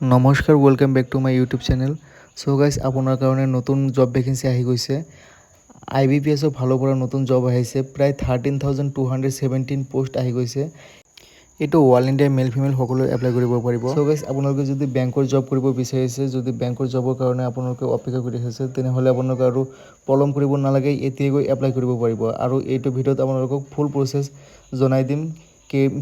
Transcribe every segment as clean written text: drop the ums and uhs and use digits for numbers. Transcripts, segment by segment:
নমস্কাৰ welcome back to my YouTube channel. So' guys আপোনাৰ কাৰণে নতুন জব ভেকেঞ্চি আহি গৈছে। IBPSৰ ফালৰ পৰা নতুন জব আহিছে, প্ৰায় 13,217 পোষ্ট আহি গৈছে। এইটো অল ইণ্ডিয়া মেল ফিমেল সকলোৱে এপ্লাই কৰিব পাৰিব। চ' গাইজ আপোনালোকে যদি বেংকৰ জব কৰিব বিচাৰিছে, যদি বেংকৰ জবৰ কাৰণে আপোনালোকে অপেক্ষা কৰি আছে, তেনেহ'লে আপোনালোকে আৰু পলম কৰিব নালাগে, এতিয়াই গৈ এপ্লাই কৰিব পাৰিব। আৰু এইটো ভিডিঅ'ত আপোনালোকক ফুল প্ৰচেছ জনাই দিম,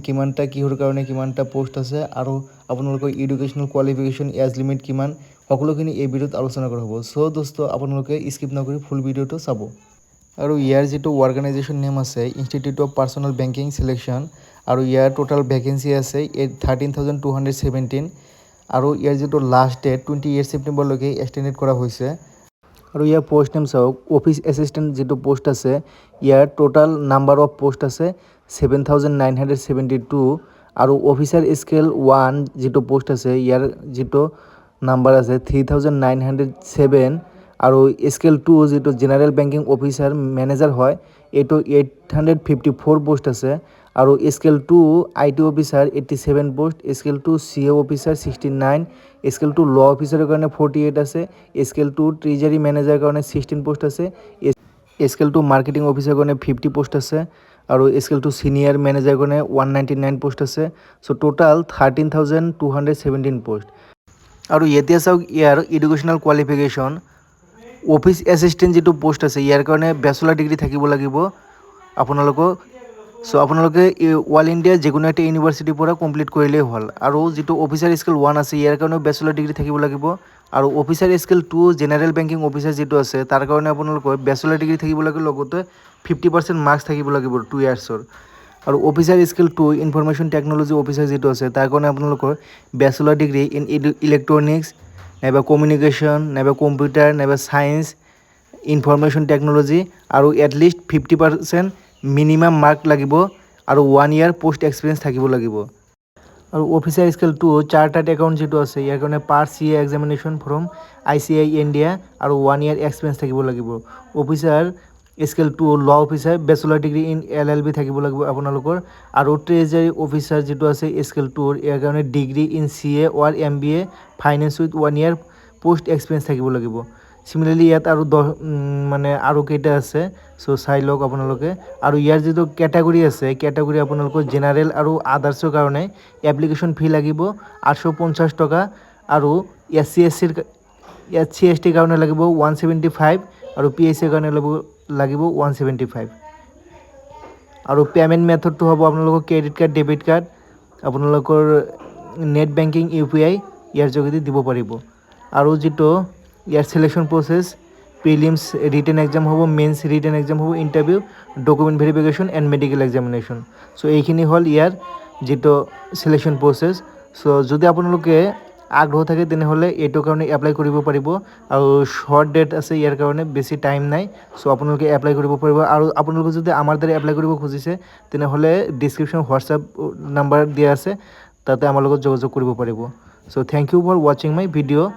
কিমানটা কিহৰ কাৰণে কিমানটা পোষ্ট আছে আৰু আপোনালোকৰ এডুকেশ্যনেল কোৱালিফিকেশ্যন এজ লিমিট কিমান, সকলোখিনি এই ভিডিঅ'ত আলোচনা কৰা হ'ব। চ' দোস্ত আপোনালোকে স্কিপ নকৰি ফুল ভিডিঅ'টো চাব। আৰু ইয়াৰ যিটো অৰ্গেনাইজেশ্যন নেম আছে institute of personal banking selection, আৰু ইয়াৰ টোটাল ভেকেঞ্চি আছে 13,217। আৰু ইয়াৰ যিটো লাষ্ট ডেট 28 ছেপ্টেম্বৰলৈকে এক্সটেণ্ডেড কৰা হৈছে। আৰু ইয়াৰ পোষ্ট নেম চাওক, অফিচ এছিষ্টেণ্ট যিটো পোষ্ট আছে ইয়াৰ টোটাল নাম্বাৰ অফ পোষ্ট আছে 7,972। আৰু অফিচাৰ স্কেল 1 যিটো পোষ্ট আছে ইয়াৰ যিটো নাম্বাৰ আছে 3,907। আৰু স্কেল 2 যিটো জেনেৰেল বেংকিং অফিচাৰ মেনেজাৰ হয় এইটো 854 পোষ্ট আছে। আৰু scale 2 IT officer 87 post, scale 2 CO officer 69, scale 2 ল অফিচাৰৰ কাৰণে 48 আছে, স্কেল 2 ট্ৰেজাৰী মেনেজাৰৰ কাৰণে 16 পোষ্ট আছে, স্কেল 2 মাৰ্কেটিং অফিচাৰৰ কাৰণে 50 পোষ্ট আছে, আৰু স্কেল 2 ছিনিয়ৰ মেনেজাৰৰ কাৰণে 199 পোষ্ট আছে। চ' টোটাল 13,217 পোষ্ট। আৰু এতিয়া চাওক ইয়াৰ এডুকেশ্যনেল কোৱালিফিকেশ্যন, অফিচ এছিষ্টেণ্ট যিটো পোষ্ট আছে ইয়াৰ কাৰণে বেচেলাৰ ডিগ্ৰী থাকিব লাগিব আপোনালোকক। চ' আপোনালোকে অল ইণ্ডিয়া যিকোনো এটা ইউনিভাৰ্চিটিৰ পৰা কমপ্লিট কৰিলেই হ'ল। আৰু যিটো অফিচাৰ স্কেল 1 আছে ইয়াৰ কাৰণেও বেচেলাৰ ডিগ্ৰী থাকিব লাগিব। আৰু officer scale 2 general banking officer যিটো আছে তাৰ কাৰণে আপোনালোকৰ বেচেলাৰ ডিগ্ৰী থাকিব লাগিব, লগতে 50% মাৰ্কছ থাকিব লাগিব 2 ইয়াৰ্ছৰ। আৰু officer scale 2 information technology officer যিটো আছে তাৰ কাৰণে আপোনালোকৰ বেচেলাৰ ডিগ্ৰী ইন ইলেক্ট্ৰনিক্স, নাইবা কমিউনিকেশ্যন, নাইবা কম্পিউটাৰ, নাইবা ছায়েন্স, ইনফৰমেশ্যন টেকন'লজি, আৰু এটলিষ্ট 50% মিনিমাম মাৰ্ক লাগিব, আৰু 1 ইয়াৰ পোষ্ট এক্সপিৰিয়েঞ্চ থাকিব লাগিব। আৰু অফিচাৰ স্কেল 2 চাৰ্টাৰ্ড একাউণ্ট যিটো আছে ইয়াৰ কাৰণে পাৰ CA examination from ICAI India, আৰু 1 ইয়াৰ এক্সপিৰিয়েঞ্চ থাকিব লাগিব। অফিচাৰ স্কেল 2 ল officer bachelor degree in LLB থাকিব লাগিব আপোনালোকৰ। আৰু ট্ৰেজাৰী অফিচাৰ যিটো আছে স্কেল 2 ইয়াৰ কাৰণে degree in CA or MBA finance with 1 year post experience থাকিব লাগিব। চিমিলাৰলি ইয়াত আৰু আৰু কেইটা আছে, চ' চাই লওক আপোনালোকে। আৰু ইয়াৰ যিটো কেটাগৰী আছে, কেটাগৰী আপোনালোকৰ জেনেৰেল আৰু আদাৰ্ছৰ কাৰণে এপ্লিকেশ্যন ফি লাগিব 850 টকা, আৰু SC STৰ কাৰণে লাগিব 175, আৰু PSCৰ কাৰণে লাগিব 175। আৰু পে'মেণ্ট মেথডটো হ'ব আপোনালোকৰ ক্ৰেডিট কাৰ্ড, ডেবিট কাৰ্ড, আপোনালোকৰ নেট বেংকিং UPI ইয়াৰ যোগেদি দিব পাৰিব। আৰু যিটো ইয়াৰ selection process, prelims written exam হ'ব, মেইনছ ৰিটেন এক্সাম হ'ব, interview, document verification and medical examination. So' এইখিনি হ'ল ইয়াৰ যিটো চিলেকশ্যন প্ৰচেছ। চ' যদি আপোনালোকে আগ্ৰহ থাকে তেনেহ'লে এইটোৰ কাৰণে এপ্লাই কৰিব পাৰিব। আৰু শ্বৰ্ট ডেট আছে ইয়াৰ কাৰণে, বেছি টাইম নাই। চ' আপোনালোকে এপ্লাই কৰিব পাৰিব। আৰু আপোনালোকে যদি আমাৰ দ্বাৰা এপ্লাই কৰিব খুজিছে তেনেহ'লে ডিছক্ৰিপশ্যন হোৱাটছআপ নাম্বাৰ দিয়া আছে, তাতে আমাৰ লগত যোগাযোগ কৰিব পাৰিব। চ' থেংক ইউ ফৰ ৱাচিং মাই ভিডিঅ'।